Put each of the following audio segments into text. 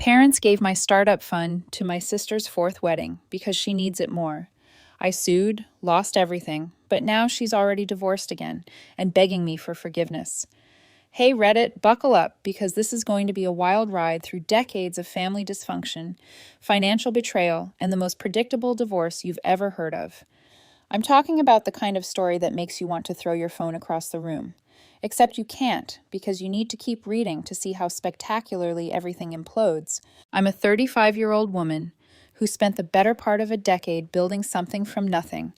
Parents gave my startup fund to my sister's fourth wedding because she needs it more. I sued, lost everything, but now she's already divorced again and begging me for forgiveness. Hey Reddit, buckle up because this is going to be a wild ride through decades of family dysfunction, financial betrayal, and the most predictable divorce you've ever heard of. I'm talking about the kind of story that makes you want to throw your phone across the room. Except you can't, because you need to keep reading to see how spectacularly everything implodes. I'm a 35-year-old woman who spent the better part of a decade building something from nothing,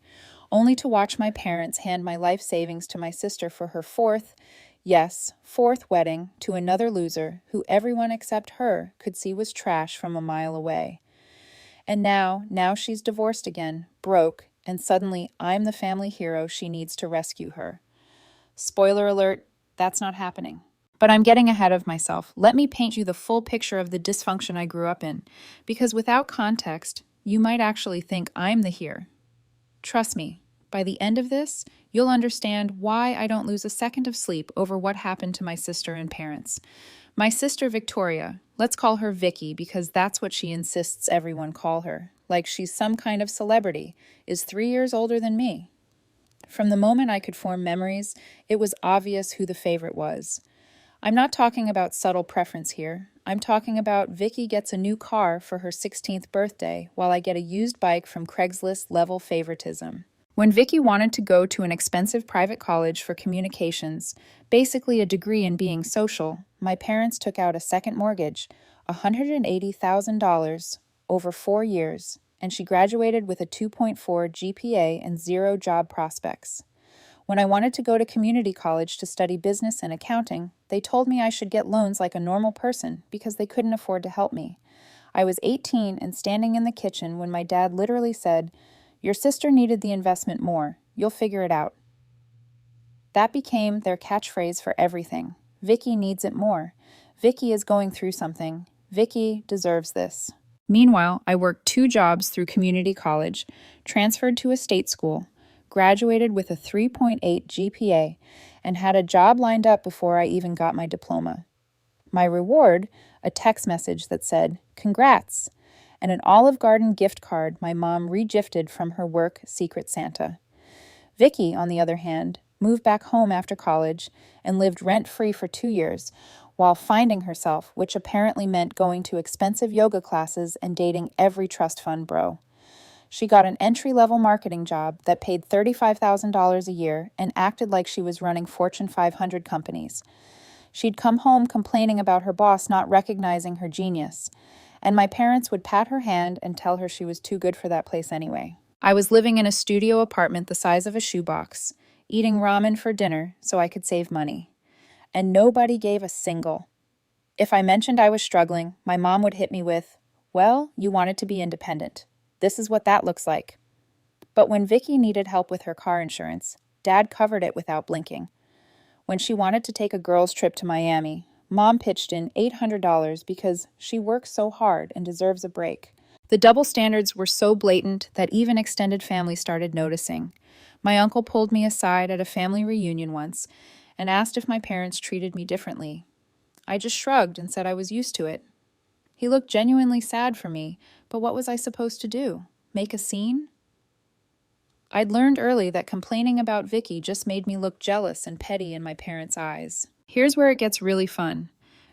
only to watch my parents hand my life savings to my sister for her fourth, yes, fourth wedding to another loser who everyone except her could see was trash from a mile away. And now she's divorced again, broke, and suddenly I'm the family hero she needs to rescue her. Spoiler alert, that's not happening. But I'm getting ahead of myself. Let me paint you the full picture of the dysfunction I grew up in, because without context, you might actually think I'm the here. Trust me, by the end of this, you'll understand why I don't lose a second of sleep over what happened to my sister and parents. My sister Victoria, let's call her Vicky because that's what she insists everyone call her, like she's some kind of celebrity, is 3 years older than me. From the moment I could form memories, it was obvious who the favorite was. I'm not talking about subtle preference here. I'm talking about Vicky gets a new car for her 16th birthday while I get a used bike from Craigslist level favoritism. When Vicky wanted to go to an expensive private college for communications, basically a degree in being social, my parents took out a second mortgage, $180,000 over 4 years, and she graduated with a 2.4 GPA and zero job prospects. When I wanted to go to community college to study business and accounting, they told me I should get loans like a normal person because they couldn't afford to help me. I was 18 and standing in the kitchen when my dad literally said, "Your sister needed the investment more. You'll figure it out." That became their catchphrase for everything. Vicky needs it more. Vicky is going through something. Vicky deserves this. Meanwhile, I worked 2 jobs through community college, transferred to a state school, graduated with a 3.8 GPA, and had a job lined up before I even got my diploma. My reward, a text message that said, "Congrats," and an Olive Garden gift card my mom regifted from her work Secret Santa. Vicky, on the other hand, moved back home after college and lived rent-free for 2 years while finding herself, which apparently meant going to expensive yoga classes and dating every trust fund bro. She got an entry-level marketing job that paid $35,000 a year and acted like she was running Fortune 500 companies. She'd come home complaining about her boss not recognizing her genius, and my parents would pat her hand and tell her she was too good for that place anyway. I was living in a studio apartment the size of a shoebox, eating ramen for dinner so I could save money. And nobody gave a single. If I mentioned I was struggling, my mom would hit me with, "Well, you wanted to be independent. This is what that looks like." But when Vicky needed help with her car insurance, Dad covered it without blinking. When she wanted to take a girls' trip to Miami, Mom pitched in $800 because she works so hard and deserves a break. The double standards were so blatant that even extended family started noticing. My uncle pulled me aside at a family reunion once and asked if my parents treated me differently. I just shrugged and said I was used to it. He looked genuinely sad for me, but what was I supposed to do? Make a scene? I'd learned early that complaining about Vicky just made me look jealous and petty in my parents' eyes. Here's where it gets really fun.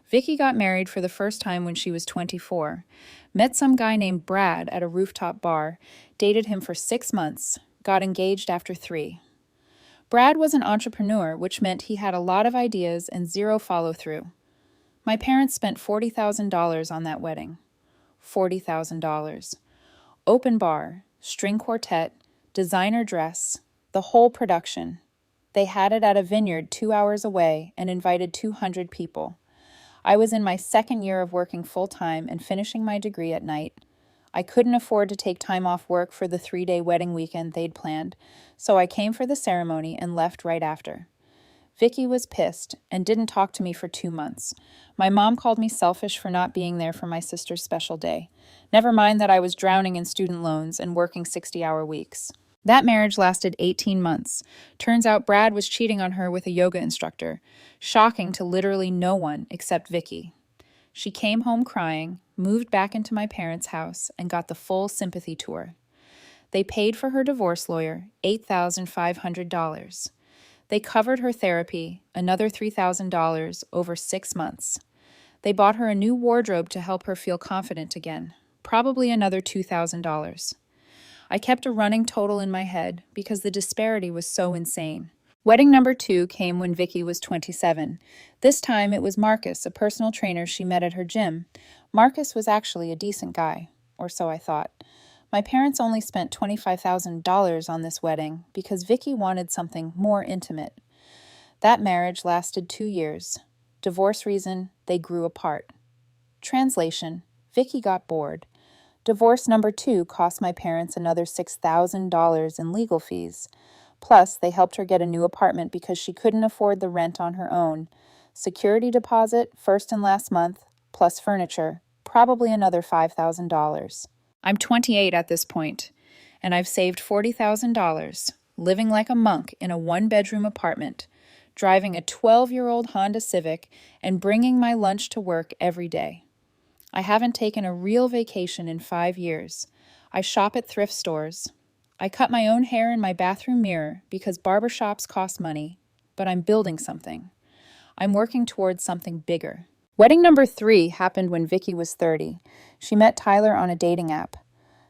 Vicky got married for the first time when she was 24, met some guy named Brad at a rooftop bar, dated him for 6 months, got engaged after 3. Brad was an entrepreneur, which meant he had a lot of ideas and zero follow-through. My parents spent $40,000 on that wedding. $40,000. Open bar, string quartet, designer dress, the whole production. They had it at a vineyard 2 hours away and invited 200 people. I was in my second year of working full-time and finishing my degree at night. I couldn't afford to take time off work for the 3-day wedding weekend they'd planned, so I came for the ceremony and left right after. Vicky was pissed and didn't talk to me for 2 months. My mom called me selfish for not being there for my sister's special day. Never mind that I was drowning in student loans and working 60-hour weeks. That marriage lasted 18 months. Turns out Brad was cheating on her with a yoga instructor. Shocking to literally no one except Vicky. She came home crying, moved back into my parents' house, and got the full sympathy tour. They paid for her divorce lawyer $8,500. They covered her therapy, another $3,000 over 6 months. They bought her a new wardrobe to help her feel confident again, probably another $2,000. I kept a running total in my head because the disparity was so insane. Wedding number 2 came when Vicky was 27. This time it was Marcus, a personal trainer she met at her gym. Marcus was actually a decent guy, or so I thought. My parents only spent $25,000 on this wedding because Vicky wanted something more intimate. That marriage lasted 2 years. Divorce reason, they grew apart. Translation, Vicky got bored. Divorce number 2 cost my parents another $6,000 in legal fees. Plus, they helped her get a new apartment because she couldn't afford the rent on her own. Security deposit, first and last month, plus furniture, probably another $5,000. I'm 28 at this point, and I've saved $40,000, living like a monk in a 1-bedroom apartment, driving a 12-year-old Honda Civic, and bringing my lunch to work every day. I haven't taken a real vacation in 5 years. I shop at thrift stores. I cut my own hair in my bathroom mirror because barbershops cost money, but I'm building something. I'm working towards something bigger. Wedding number 3 happened when Vicky was 30. She met Tyler on a dating app.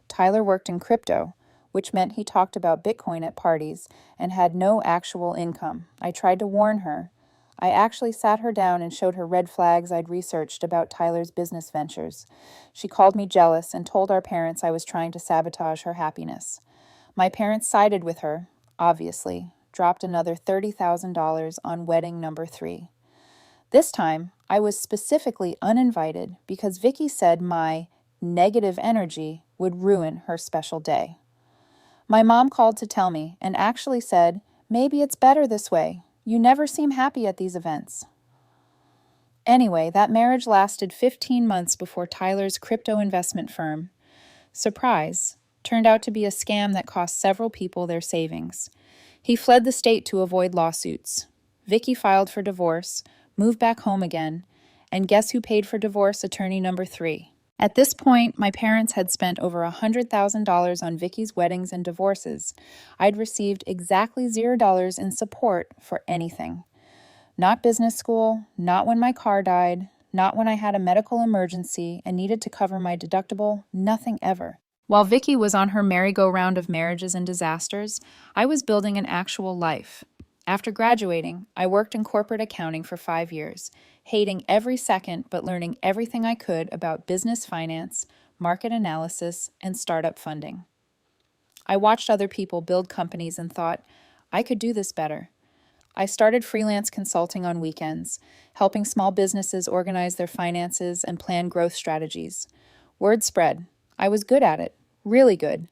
Tyler worked in crypto, which meant he talked about Bitcoin at parties and had no actual income. I tried to warn her. I actually sat her down and showed her red flags I'd researched about Tyler's business ventures. She called me jealous and told our parents I was trying to sabotage her happiness. My parents sided with her, obviously, dropped another $30,000 on wedding number 3. This time, I was specifically uninvited because Vicky said my negative energy would ruin her special day. My mom called to tell me and actually said, "Maybe it's better this way. You never seem happy at these events." Anyway, that marriage lasted 15 months before Tyler's crypto investment firm, surprise, turned out to be a scam that cost several people their savings. He fled the state to avoid lawsuits. Vicky filed for divorce, moved back home again, and guess who paid for divorce attorney number 3? At this point, my parents had spent over $100,000 on Vicky's weddings and divorces. I'd received exactly $0 in support for anything. Not business school, not when my car died, not when I had a medical emergency and needed to cover my deductible, nothing ever. While Vicky was on her merry-go-round of marriages and disasters, I was building an actual life. After graduating, I worked in corporate accounting for 5 years, hating every second but learning everything I could about business finance, market analysis, and startup funding. I watched other people build companies and thought, I could do this better. I started freelance consulting on weekends, helping small businesses organize their finances and plan growth strategies. Word spread. I was good at it, really good.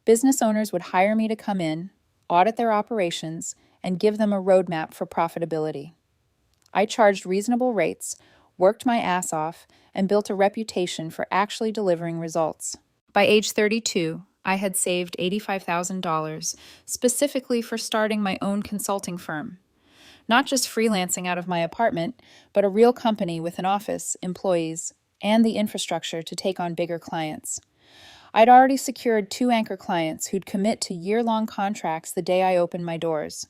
Business owners would hire me to come in, audit their operations, and give them a roadmap for profitability. I charged reasonable rates, worked my ass off, and built a reputation for actually delivering results. By age 32, I had saved $85,000 specifically for starting my own consulting firm. Not just freelancing out of my apartment, but a real company with an office, employees, and the infrastructure to take on bigger clients. I'd already secured 2 anchor clients who'd commit to year-long contracts the day I opened my doors.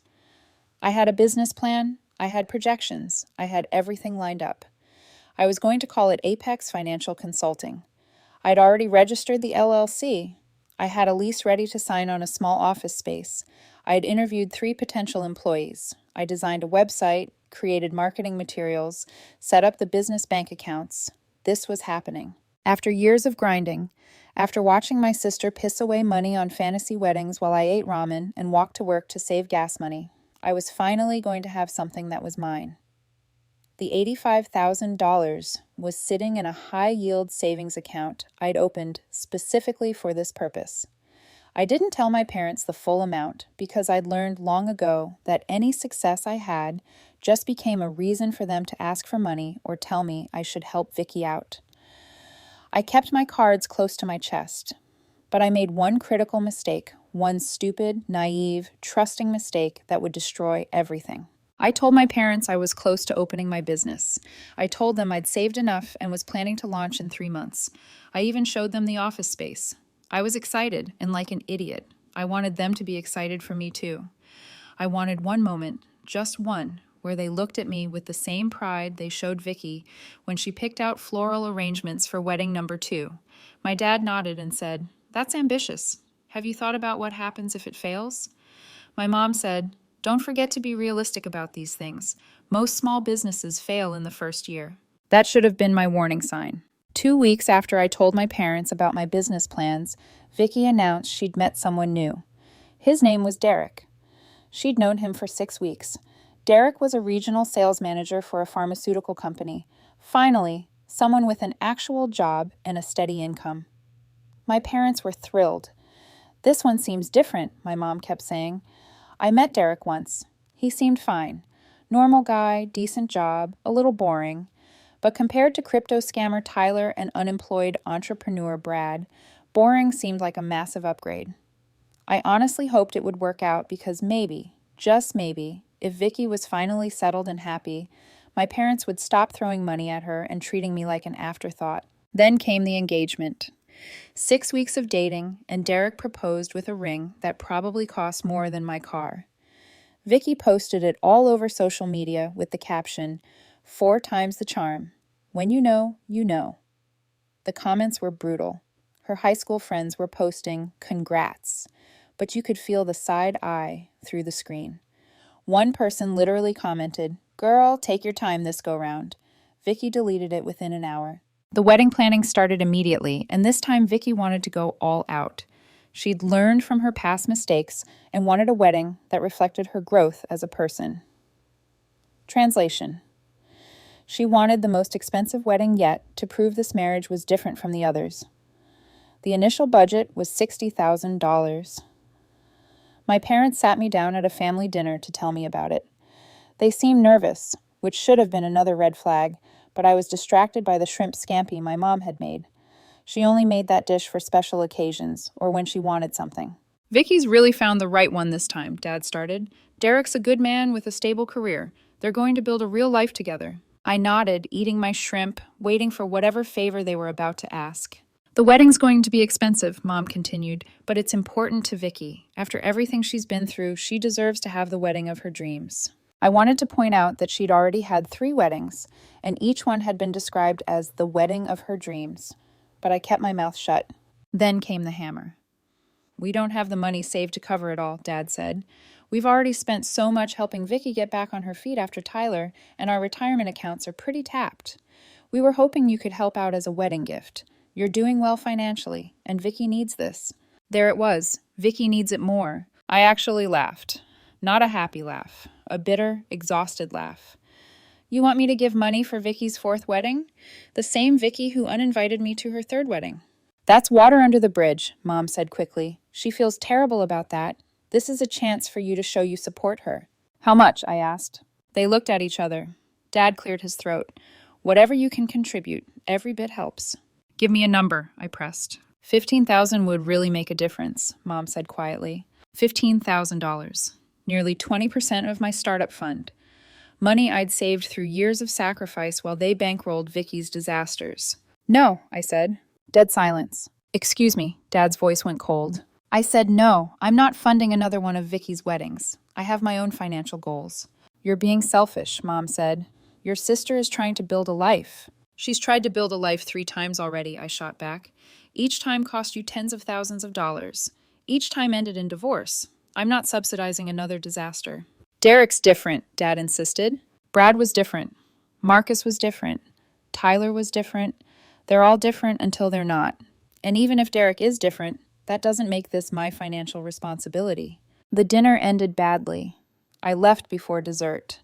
I had a business plan, I had projections, I had everything lined up. I was going to call it Apex Financial Consulting. I'd already registered the LLC. I had a lease ready to sign on a small office space. I had interviewed 3 potential employees. I designed a website, created marketing materials, set up the business bank accounts. This was happening. After years of grinding, after watching my sister piss away money on fantasy weddings while I ate ramen and walked to work to save gas money, I was finally going to have something that was mine. The $85,000 was sitting in a high-yield savings account I'd opened specifically for this purpose. I didn't tell my parents the full amount because I'd learned long ago that any success I had just became a reason for them to ask for money or tell me I should help Vicky out. I kept my cards close to my chest, but I made one critical mistake, one stupid, naive, trusting mistake that would destroy everything. I told my parents I was close to opening my business. I told them I'd saved enough and was planning to launch in 3 months. I even showed them the office space. I was excited and like an idiot. I wanted them to be excited for me too. I wanted one moment, just one, where they looked at me with the same pride they showed Vicky when she picked out floral arrangements for wedding number 2. My dad nodded and said, "That's ambitious. Have you thought about what happens if it fails?" My mom said, "Don't forget to be realistic about these things. Most small businesses fail in the first year." That should have been my warning sign. 2 weeks after I told my parents about my business plans, Vicky announced she'd met someone new. His name was Derek. She'd known him for 6 weeks. Derek was a regional sales manager for a pharmaceutical company. Finally, someone with an actual job and a steady income. My parents were thrilled. "This one seems different," my mom kept saying. I met Derek once. He seemed fine. Normal guy, decent job, a little boring. But compared to crypto scammer Tyler and unemployed entrepreneur Brad, boring seemed like a massive upgrade. I honestly hoped it would work out because maybe, just maybe, if Vicky was finally settled and happy, my parents would stop throwing money at her and treating me like an afterthought. Then came the engagement. 6 weeks of dating, and Derek proposed with a ring that probably cost more than my car. Vicky posted it all over social media with the caption, "4 times the charm. When you know, you know." The comments were brutal. Her high school friends were posting, "Congrats," but you could feel the side eye through the screen. One person literally commented, "Girl, take your time this go round." Vicky deleted it within an hour. The wedding planning started immediately, and this time Vicky wanted to go all out. She'd learned from her past mistakes and wanted a wedding that reflected her growth as a person. Translation. She wanted the most expensive wedding yet to prove this marriage was different from the others. The initial budget was $60,000. My parents sat me down at a family dinner to tell me about it. They seemed nervous, which should have been another red flag, but I was distracted by the shrimp scampi my mom had made. She only made that dish for special occasions or when she wanted something. "Vicky's really found the right one this time," Dad started. "Derek's a good man with a stable career. They're going to build a real life together." I nodded, eating my shrimp, waiting for whatever favor they were about to ask. "The wedding's going to be expensive," Mom continued, "but it's important to Vicky. After everything she's been through, she deserves to have the wedding of her dreams." I wanted to point out that she'd already had 3 weddings, and each one had been described as the wedding of her dreams, but I kept my mouth shut. Then came the hammer. "We don't have the money saved to cover it all," Dad said. "We've already spent so much helping Vicky get back on her feet after Tyler, and our retirement accounts are pretty tapped. We were hoping you could help out as a wedding gift. You're doing well financially, and Vicky needs this." There it was. Vicky needs it more. I actually laughed. Not a happy laugh. A bitter, exhausted laugh. "You want me to give money for Vicky's 4th wedding? The same Vicky who uninvited me to her 3rd wedding." "That's water under the bridge," Mom said quickly. "She feels terrible about that. This is a chance for you to show you support her." "How much?" I asked. They looked at each other. Dad cleared his throat. "Whatever you can contribute. Every bit helps." "Give me a number," I pressed. $15,000 would really make a difference," Mom said quietly. $15,000. Nearly 20% of my startup fund. Money I'd saved through years of sacrifice while they bankrolled Vicky's disasters. "No," I said. Dead silence. "Excuse me," Dad's voice went cold. I said, "No, I'm not funding another one of Vicky's weddings. I have my own financial goals." "You're being selfish," Mom said. "Your sister is trying to build a life." "She's tried to build a life 3 times already," I shot back. "Each time cost you tens of thousands of dollars. Each time ended in divorce. I'm not subsidizing another disaster." "Derek's different," Dad insisted. "Brad was different. Marcus was different. Tyler was different. They're all different until they're not. And even if Derek is different, that doesn't make this my financial responsibility." The dinner ended badly. I left before dessert.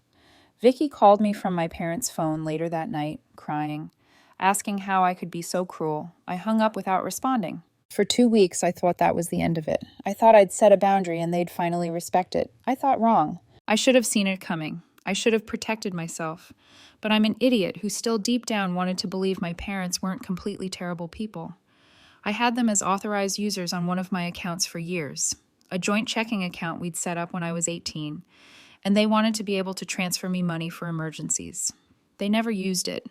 Vicky called me from my parents' phone later that night, crying, asking how I could be so cruel. I hung up without responding. For 2 weeks, I thought that was the end of it. I thought I'd set a boundary and they'd finally respect it. I thought wrong. I should have seen it coming. I should have protected myself. But I'm an idiot who still deep down wanted to believe my parents weren't completely terrible people. I had them as authorized users on one of my accounts for years, a joint checking account we'd set up when I was 18. and they wanted to be able to transfer me money for emergencies. They never used it.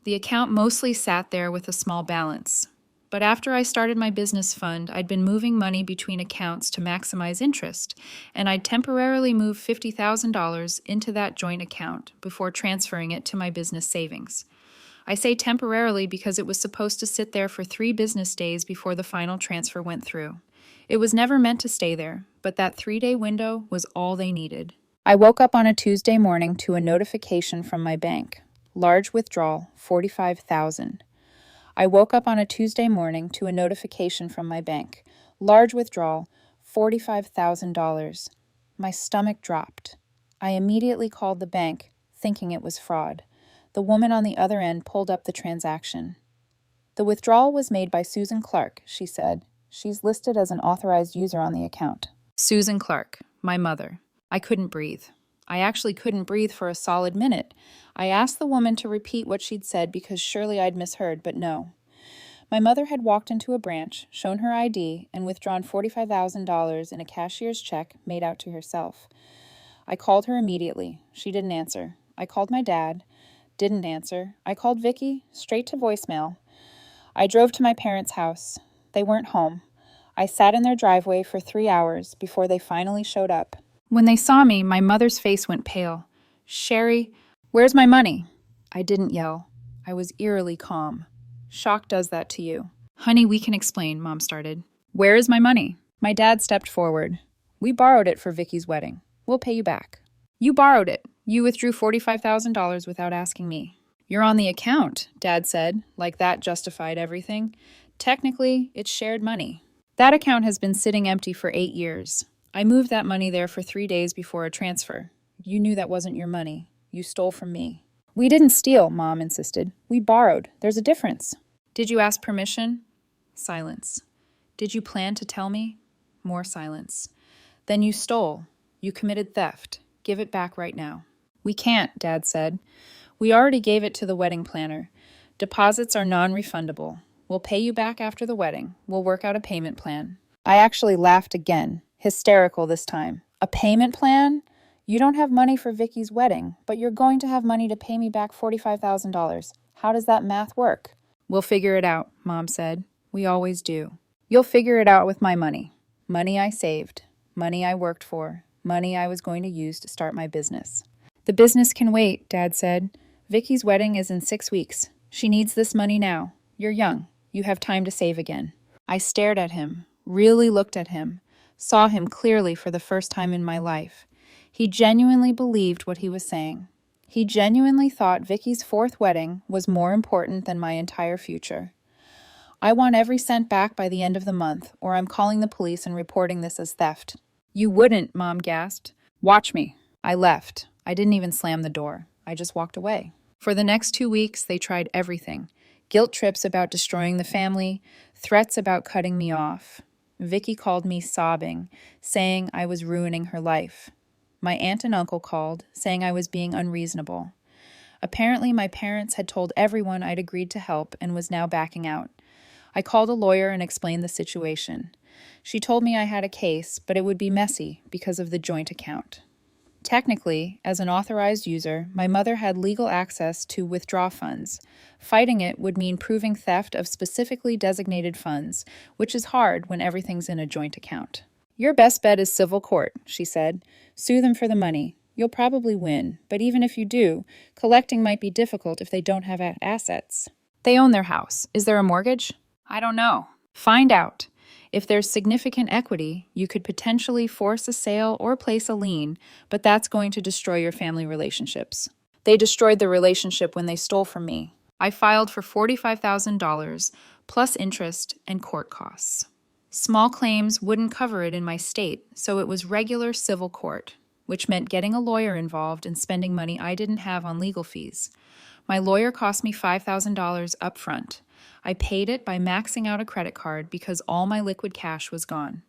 The account mostly sat there with a small balance. But after I started my business fund, I'd been moving money between accounts to maximize interest, and I'd temporarily move $50,000 into that joint account before transferring it to my business savings. I say temporarily because it was supposed to sit there for 3 business days before the final transfer went through. It was never meant to stay there, but that 3-day window was all they needed. I woke up on a Tuesday morning to a notification from my bank. Large withdrawal, $45,000. I woke up on a Tuesday morning to a notification from my bank. Large withdrawal, $45,000. My stomach dropped. I immediately called the bank, thinking it was fraud. The woman on the other end pulled up the transaction. The withdrawal was made by Susan Clark, she said. She's listed as an authorized user on the account. Susan Clark, my mother. I couldn't breathe. I actually couldn't breathe for a solid minute. I asked the woman to repeat what she'd said because surely I'd misheard, but no. My mother had walked into a branch, shown her ID, and withdrawn $45,000 in a cashier's check made out to herself. I called her immediately. She didn't answer. I called my dad. Didn't answer. I called Vicky, straight to voicemail. I drove to my parents' house. They weren't home. I sat in their driveway for 3 hours before they finally showed up. When they saw me, my mother's face went pale. "Sherry, where's my money?" I didn't yell. I was eerily calm. Shock does that to you. "Honey, we can explain," Mom started. "Where is my money?" My dad stepped forward. "We borrowed it for Vicky's wedding. We'll pay you back." "You borrowed it. You withdrew $45,000 without asking me." "You're on the account," Dad said, like that justified everything. "Technically, it's shared money. That account has been sitting empty for 8 years. I moved that money there for 3 days before a transfer. You knew that wasn't your money. You stole from me." "We didn't steal," Mom insisted. "We borrowed. There's a difference." "Did you ask permission?" Silence. "Did you plan to tell me?" More silence. "Then you stole. You committed theft. Give it back right now." "We can't," Dad said. "We already gave it to the wedding planner. Deposits are non-refundable. We'll pay you back after the wedding. We'll work out a payment plan." I actually laughed again, hysterical this time. "A payment plan? You don't have money for Vicky's wedding, but you're going to have money to pay me back $45,000. How does that math work?" "We'll figure it out," Mom said. "We always do. You'll figure it out with my money. Money I saved. Money I worked for. Money I was going to use to start my business." "The business can wait," Dad said. "Vicky's wedding is in 6 weeks. She needs this money now. You're young. You have time to save again." I stared at him, really looked at him, saw him clearly for the first time in my life. He genuinely believed what he was saying. He genuinely thought Vicky's 4th wedding was more important than my entire future. "I want every cent back by the end of the month, or I'm calling the police and reporting this as theft." "You wouldn't," Mom gasped. "Watch me." I left. I didn't even slam the door. I just walked away. For the next 2 weeks, they tried everything. Guilt trips about destroying the family, threats about cutting me off. Vicky called me sobbing, saying I was ruining her life. My aunt and uncle called, saying I was being unreasonable. Apparently, my parents had told everyone I'd agreed to help and was now backing out. I called a lawyer and explained the situation. She told me I had a case, but it would be messy because of the joint account. Technically, as an authorized user, my mother had legal access to withdraw funds. Fighting it would mean proving theft of specifically designated funds, which is hard when everything's in a joint account. "Your best bet is civil court," she said. "Sue them for the money. You'll probably win, but even if you do, collecting might be difficult if they don't have assets." "They own their house. Is there a mortgage?" "I don't know." "Find out. If there's significant equity, you could potentially force a sale or place a lien, but that's going to destroy your family relationships. They destroyed the relationship when they stole from me. I filed for $45,000 plus interest and court costs. Small claims wouldn't cover it in my state, so it was regular civil court, which meant getting a lawyer involved and spending money I didn't have on legal fees. My lawyer cost me $5,000 up front. I paid it by maxing out a credit card because all my liquid cash was gone.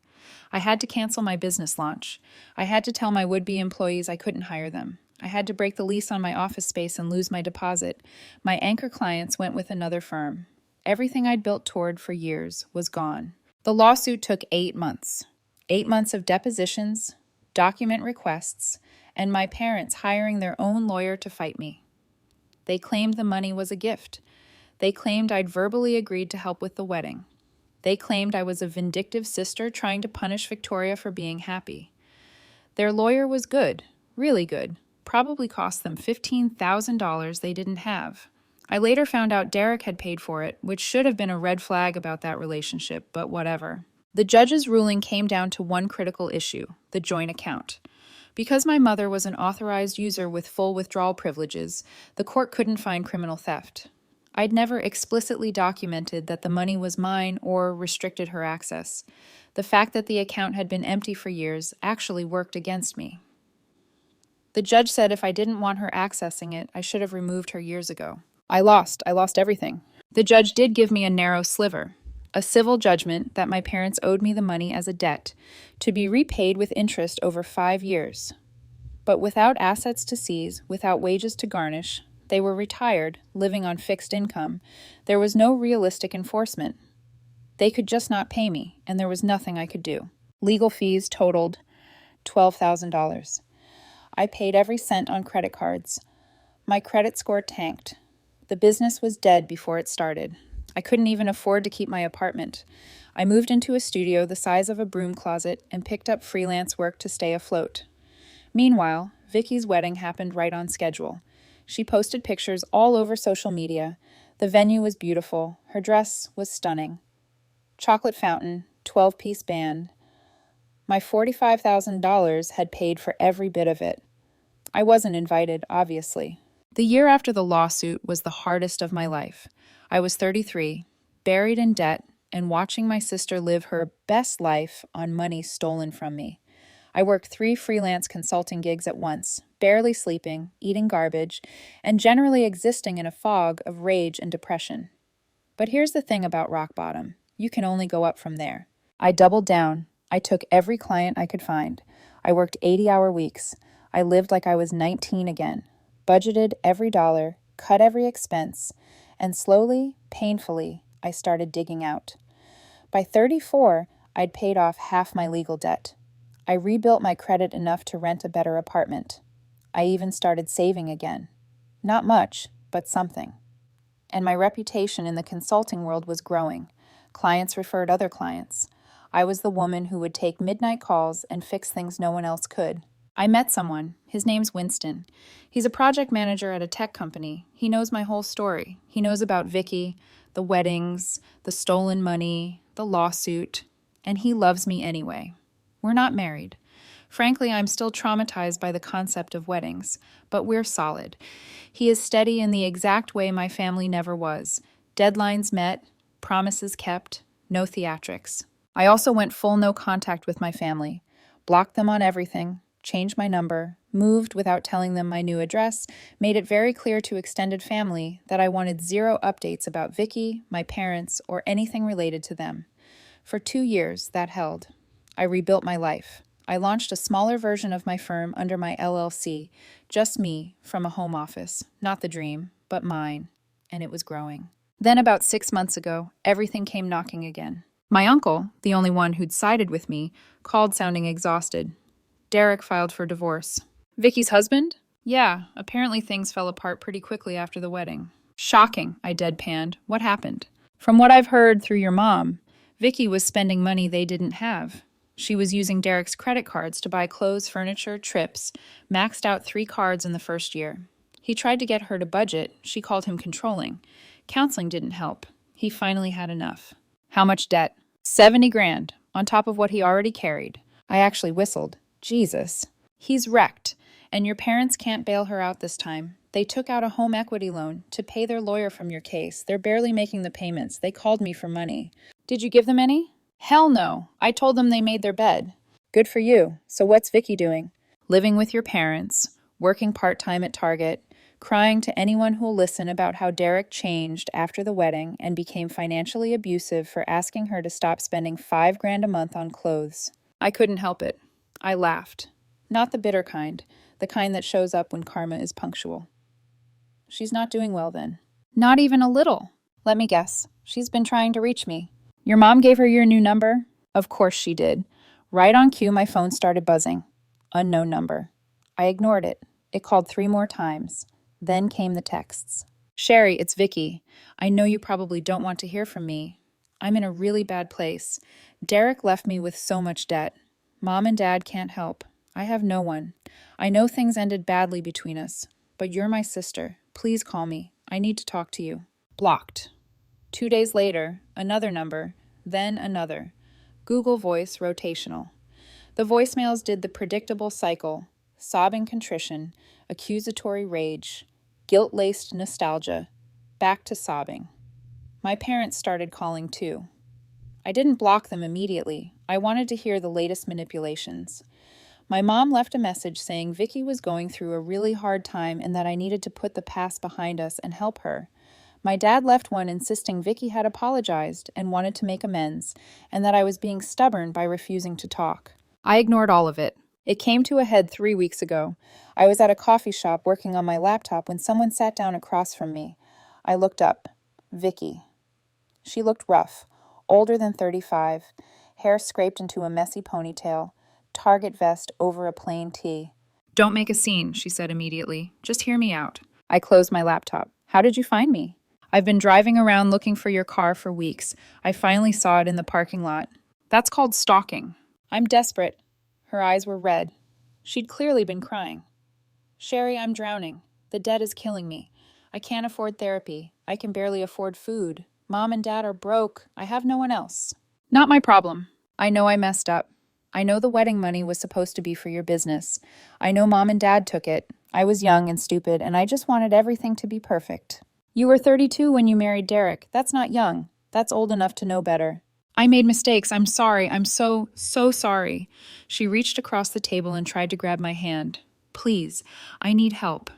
I had to cancel my business launch. I had to tell my would-be employees I couldn't hire them. I had to break the lease on my office space and lose my deposit. My anchor clients went with another firm. Everything I'd built toward for years was gone. The lawsuit took 8 months. 8 months of depositions, document requests, and my parents hiring their own lawyer to fight me. They claimed the money was a gift. They claimed I'd verbally agreed to help with the wedding. They claimed I was a vindictive sister trying to punish Victoria for being happy. Their lawyer was good, really good, probably cost them $15,000 they didn't have. I later found out Derek had paid for it, which should have been a red flag about that relationship, but whatever. The judge's ruling came down to one critical issue, the joint account. Because my mother was an authorized user with full withdrawal privileges, the court couldn't find criminal theft. I'd never explicitly documented that the money was mine or restricted her access. The fact that the account had been empty for years actually worked against me. The judge said if I didn't want her accessing it, I should have removed her years ago. I lost everything. The judge did give me a narrow sliver, a civil judgment that my parents owed me the money as a debt, to be repaid with interest over 5 years. But without assets to seize, without wages to garnish, they were retired, living on fixed income. There was no realistic enforcement. They could just not pay me, and there was nothing I could do. Legal fees totaled $12,000. I paid every cent on credit cards. My credit score tanked. The business was dead before it started. I couldn't even afford to keep my apartment. I moved into a studio the size of a broom closet and picked up freelance work to stay afloat. Meanwhile, Vicky's wedding happened right on schedule. She posted pictures all over social media. The venue was beautiful. Her dress was stunning. Chocolate fountain, 12-piece band. My $45,000 had paid for every bit of it. I wasn't invited, obviously. The year after the lawsuit was the hardest of my life. I was 33, buried in debt, and watching my sister live her best life on money stolen from me. I worked 3 freelance consulting gigs at once, barely sleeping, eating garbage, and generally existing in a fog of rage and depression. But here's the thing about rock bottom. You can only go up from there. I doubled down. I took every client I could find. I worked 80-hour weeks. I lived like I was 19 again. Budgeted every dollar, cut every expense, and slowly, painfully, I started digging out. By 34, I'd paid off half my legal debt. I rebuilt my credit enough to rent a better apartment. I even started saving again. Not much, but something. And my reputation in the consulting world was growing. Clients referred other clients. I was the woman who would take midnight calls and fix things no one else could. I met someone. His name's Winston. He's a project manager at a tech company. He knows my whole story. He knows about Vicky, the weddings, the stolen money, the lawsuit, and he loves me anyway. We're not married. Frankly, I'm still traumatized by the concept of weddings, but we're solid. He is steady in the exact way my family never was. Deadlines met, promises kept, no theatrics. I also went full no contact with my family, blocked them on everything, changed my number, moved without telling them my new address, made it very clear to extended family that I wanted 0 updates about Vicky, my parents, or anything related to them. For 2 years, that held. I rebuilt my life. I launched a smaller version of my firm under my LLC, just me, from a home office. Not the dream, but mine. And it was growing. Then about 6 months ago, everything came knocking again. My uncle, the only one who'd sided with me, called sounding exhausted. Derek filed for divorce. Vicky's husband? Yeah, apparently things fell apart pretty quickly after the wedding. Shocking, I deadpanned. What happened? From what I've heard through your mom, Vicky was spending money they didn't have. She was using Derek's credit cards to buy clothes, furniture, trips, maxed out 3 cards in the first year. He tried to get her to budget. She called him controlling. Counseling didn't help. He finally had enough. How much debt? 70 grand, on top of what he already carried. I actually whistled. Jesus. He's wrecked, and your parents can't bail her out this time. They took out a home equity loan to pay their lawyer from your case. They're barely making the payments. They called me for money. Did you give them any? Hell no. I told them they made their bed. Good for you. So what's Vicky doing? Living with your parents, working part-time at Target, crying to anyone who'll listen about how Derek changed after the wedding and became financially abusive for asking her to stop spending $5 grand a month on clothes. I couldn't help it. I laughed. Not the bitter kind, the kind that shows up when karma is punctual. She's not doing well then. Not even a little. Let me guess. She's been trying to reach me. Your mom gave her your new number? Of course she did. Right on cue, my phone started buzzing. Unknown number. I ignored it. It called 3 more times. Then came the texts. Sherry, it's Vicky. I know you probably don't want to hear from me. I'm in a really bad place. Derek left me with so much debt. Mom and Dad can't help. I have no one. I know things ended badly between us, but you're my sister. Please call me. I need to talk to you. Blocked. 2 days later, another number, then another. Google Voice rotational. The voicemails did the predictable cycle: sobbing contrition, accusatory rage, guilt-laced nostalgia, back to sobbing. My parents started calling too. I didn't block them immediately. I wanted to hear the latest manipulations. My mom left a message saying Vicky was going through a really hard time and that I needed to put the past behind us and help her. My dad left one insisting Vicky had apologized and wanted to make amends, and that I was being stubborn by refusing to talk. I ignored all of it. It came to a head 3 weeks ago. I was at a coffee shop working on my laptop when someone sat down across from me. I looked up. Vicky. She looked rough, older than 35, hair scraped into a messy ponytail, Target vest over a plain tee. Don't make a scene, she said immediately. Just hear me out. I closed my laptop. How did you find me? I've been driving around looking for your car for weeks. I finally saw it in the parking lot. That's called stalking. I'm desperate. Her eyes were red. She'd clearly been crying. Sherry, I'm drowning. The debt is killing me. I can't afford therapy. I can barely afford food. Mom and Dad are broke. I have no one else. Not my problem. I know I messed up. I know the wedding money was supposed to be for your business. I know Mom and Dad took it. I was young and stupid, and I just wanted everything to be perfect. You were 32 when you married Derek. That's not young. That's old enough to know better. I made mistakes. I'm sorry. I'm so sorry. She reached across the table and tried to grab my hand. Please, I need help.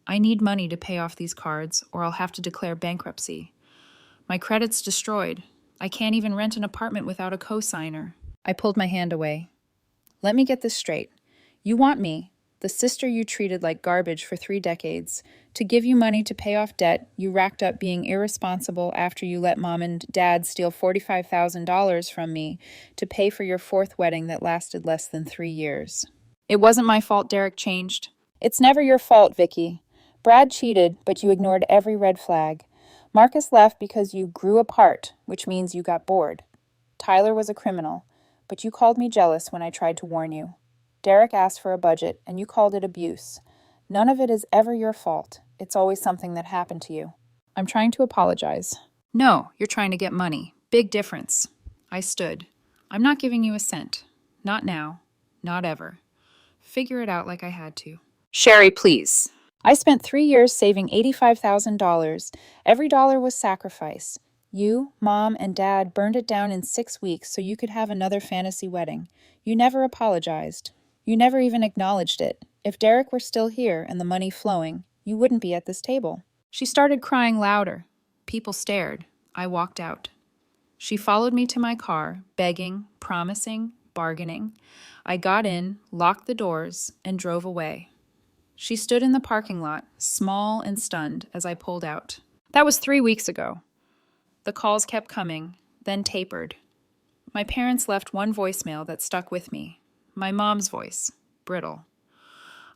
I need money to pay off these cards, or I'll have to declare bankruptcy. My credit's destroyed. I can't even rent an apartment without a co-signer. I pulled my hand away. Let me get this straight. You want me, the sister you treated like garbage for 3 decades, to give you money to pay off debt you racked up being irresponsible after you let Mom and Dad steal $45,000 from me to pay for your 4th wedding that lasted less than 3 years. It wasn't my fault Derek changed. It's never your fault, Vicky. Brad cheated, but you ignored every red flag. Marcus left because you grew apart, which means you got bored. Tyler was a criminal, but you called me jealous when I tried to warn you. Derek asked for a budget, and you called it abuse. None of it is ever your fault. It's always something that happened to you. I'm trying to apologize. No, you're trying to get money. Big difference. I stood. I'm not giving you a cent. Not now. Not ever. Figure it out like I had to. Sherry, please. I spent 3 years saving $85,000. Every dollar was sacrifice. You, Mom, and Dad burned it down in 6 weeks so you could have another fantasy wedding. You never apologized. You never even acknowledged it. If Derek were still here and the money flowing, you wouldn't be at this table. She started crying louder. People stared. I walked out. She followed me to my car, begging, promising, bargaining. I got in, locked the doors, and drove away. She stood in the parking lot, small and stunned, as I pulled out. That was 3 weeks ago. The calls kept coming, then tapered. My parents left one voicemail that stuck with me. My mom's voice, brittle.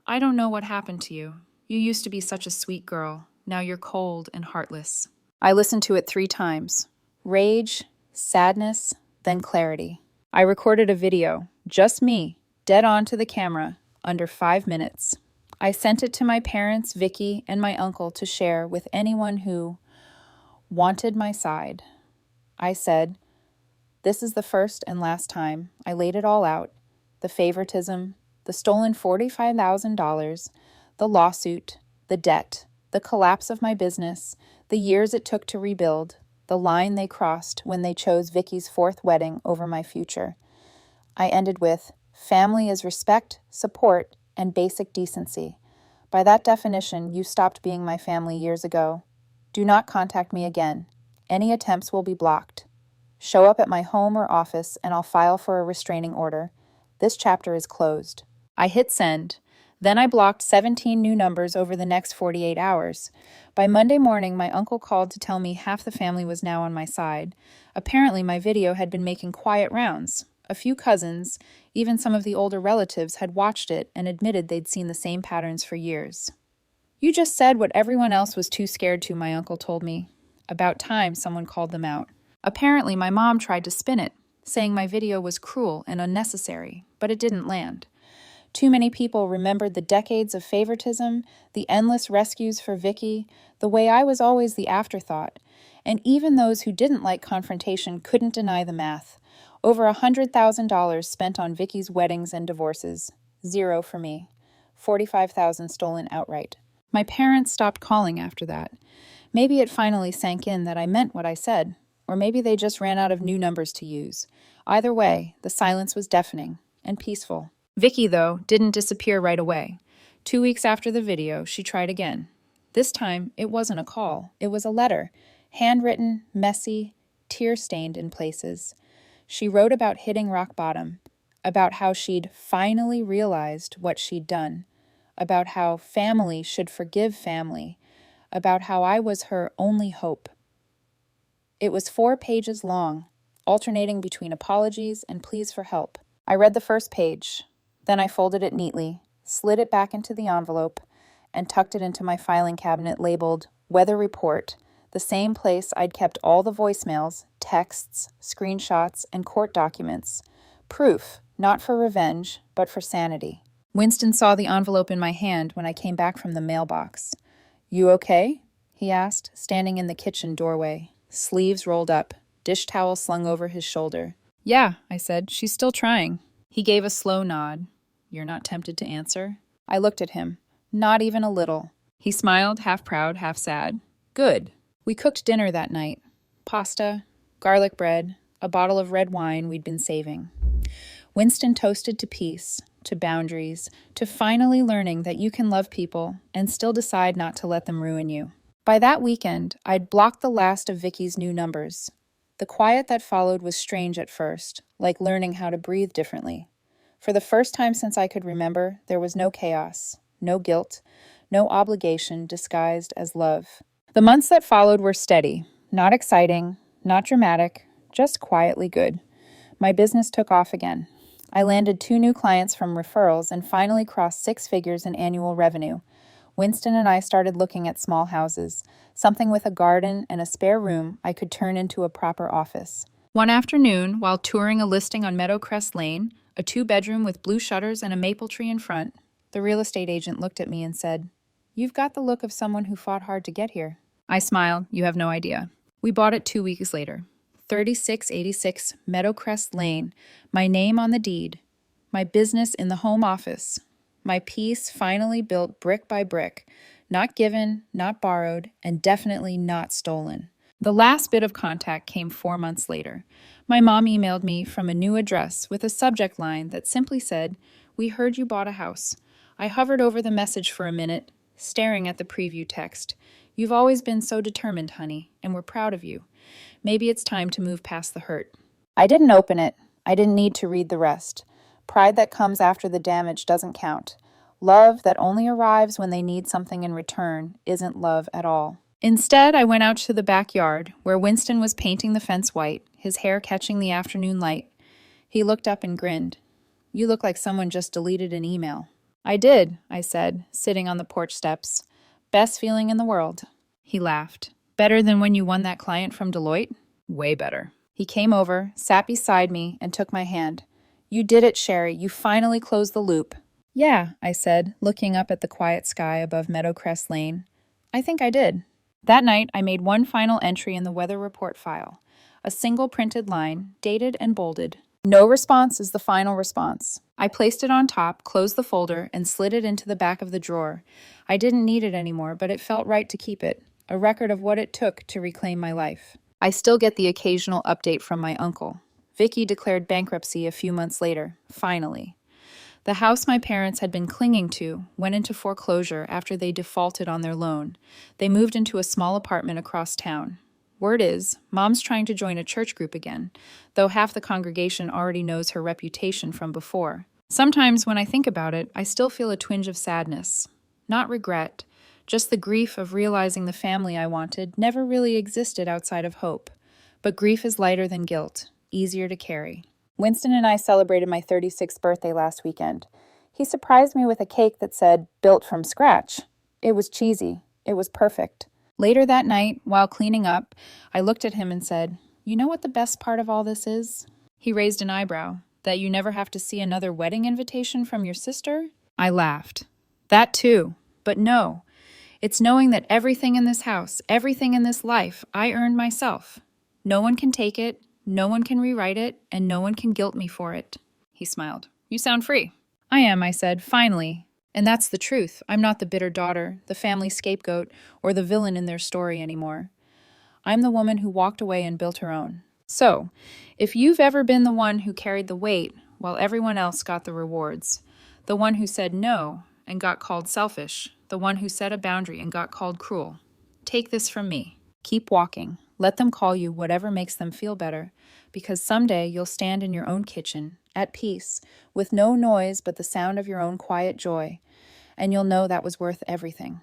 I don't know what happened to you. You used to be such a sweet girl. Now you're cold and heartless. I listened to it 3 times. Rage, sadness, then clarity. I recorded a video, just me, dead on to the camera, under 5 minutes. I sent it to my parents, Vicky, and my uncle to share with anyone who wanted my side. I said, this is the first and last time. I laid it all out. The favoritism, the stolen $45,000, the lawsuit, the debt, the collapse of my business, the years it took to rebuild, the line they crossed when they chose Vicky's 4th wedding over my future. I ended with, family is respect, support, and basic decency. By that definition, you stopped being my family years ago. Do not contact me again. Any attempts will be blocked. Show up at my home or office and I'll file for a restraining order. This chapter is closed. I hit send. Then I blocked 17 new numbers over the next 48 hours. By Monday morning, my uncle called to tell me half the family was now on my side. Apparently, my video had been making quiet rounds. A few cousins, even some of the older relatives, had watched it and admitted they'd seen the same patterns for years. "You just said what everyone else was too scared to," my uncle told me. About time someone called them out. Apparently, my mom tried to spin it, saying my video was cruel and unnecessary, but it didn't land. Too many people remembered the decades of favoritism, the endless rescues for Vicky, the way I was always the afterthought, and even those who didn't like confrontation couldn't deny the math. Over $100,000 spent on Vicky's weddings and divorces. Zero for me. 45,000 stolen outright. My parents stopped calling after that. Maybe it finally sank in that I meant what I said, or maybe they just ran out of new numbers to use. Either way, the silence was deafening and peaceful. Vicky, though, didn't disappear right away. 2 weeks after the video, she tried again. This time, it wasn't a call. It was a letter. Handwritten, messy, tear-stained in places. She wrote about hitting rock bottom, about how she'd finally realized what she'd done, about how family should forgive family, about how I was her only hope. It was 4 pages long, alternating between apologies and pleas for help. I read the first page. Then I folded it neatly, slid it back into the envelope, and tucked it into my filing cabinet labeled Weather Report, the same place I'd kept all the voicemails, texts, screenshots, and court documents. Proof, not for revenge, but for sanity. Winston saw the envelope in my hand when I came back from the mailbox. "You okay?" he asked, standing in the kitchen doorway, sleeves rolled up, dish towel slung over his shoulder. "Yeah," I said, "she's still trying." He gave a slow nod. "You're not tempted to answer?" I looked at him. Not even a little. He smiled, half proud, half sad. "Good." We cooked dinner that night. Pasta, garlic bread, a bottle of red wine we'd been saving. Winston toasted to peace, to boundaries, to finally learning that you can love people and still decide not to let them ruin you. By that weekend, I'd blocked the last of Vicky's new numbers. The quiet that followed was strange at first, like learning how to breathe differently. For the first time since I could remember, there was no chaos, no guilt, no obligation disguised as love. The months that followed were steady, not exciting, not dramatic, just quietly good. My business took off again. I landed 2 new clients from referrals and finally crossed 6 figures in annual revenue. Winston and I started looking at small houses, something with a garden and a spare room I could turn into a proper office. One afternoon, while touring a listing on Meadowcrest Lane, a 2-bedroom with blue shutters and a maple tree in front, the real estate agent looked at me and said, "You've got the look of someone who fought hard to get here." I smiled. "You have no idea." We bought it 2 weeks later. 3686 Meadowcrest Lane, my name on the deed, my business in the home office, my piece finally built brick by brick, not given, not borrowed, and definitely not stolen. The last bit of contact came 4 months later. My mom emailed me from a new address with a subject line that simply said, "We heard you bought a house." I hovered over the message for a minute, staring at the preview text. "You've always been so determined, honey, and we're proud of you. Maybe it's time to move past the hurt." I didn't open it. I didn't need to read the rest. Pride that comes after the damage doesn't count. Love that only arrives when they need something in return isn't love at all. Instead, I went out to the backyard, where Winston was painting the fence white, his hair catching the afternoon light. He looked up and grinned. "You look like someone just deleted an email." "I did," I said, sitting on the porch steps. "Best feeling in the world." He laughed. "Better than when you won that client from Deloitte?" "Way better." He came over, sat beside me, and took my hand. "You did it, Sherry. You finally closed the loop." "Yeah," I said, looking up at the quiet sky above Meadowcrest Lane. "I think I did." That night, I made one final entry in the weather report file. A single printed line, dated and bolded. "No response is the final response." I placed it on top, closed the folder, and slid it into the back of the drawer. I didn't need it anymore, but it felt right to keep it. A record of what it took to reclaim my life. I still get the occasional update from my uncle. Vicky declared bankruptcy a few months later, finally. The house my parents had been clinging to went into foreclosure after they defaulted on their loan. They moved into a small apartment across town. Word is, Mom's trying to join a church group again, though half the congregation already knows her reputation from before. Sometimes when I think about it, I still feel a twinge of sadness. Not regret, just the grief of realizing the family I wanted never really existed outside of hope. But grief is lighter than guilt, easier to carry. Winston and I celebrated my 36th birthday last weekend. He surprised me with a cake that said, "built from scratch." It was cheesy. It was perfect. Later that night, while cleaning up, I looked at him and said, "You know what the best part of all this is?" He raised an eyebrow. "That you never have to see another wedding invitation from your sister?" I laughed. "That too. But no. It's knowing that everything in this house, everything in this life, I earned myself. No one can take it, no one can rewrite it, and no one can guilt me for it." He smiled. "You sound free." "I am," I said, "finally. And that's the truth. I'm not the bitter daughter, the family scapegoat, or the villain in their story anymore. I'm the woman who walked away and built her own." So, if you've ever been the one who carried the weight while everyone else got the rewards, the one who said no and got called selfish, the one who set a boundary and got called cruel, take this from me. Keep walking. Let them call you whatever makes them feel better, because someday you'll stand in your own kitchen, at peace, with no noise but the sound of your own quiet joy, and you'll know that was worth everything.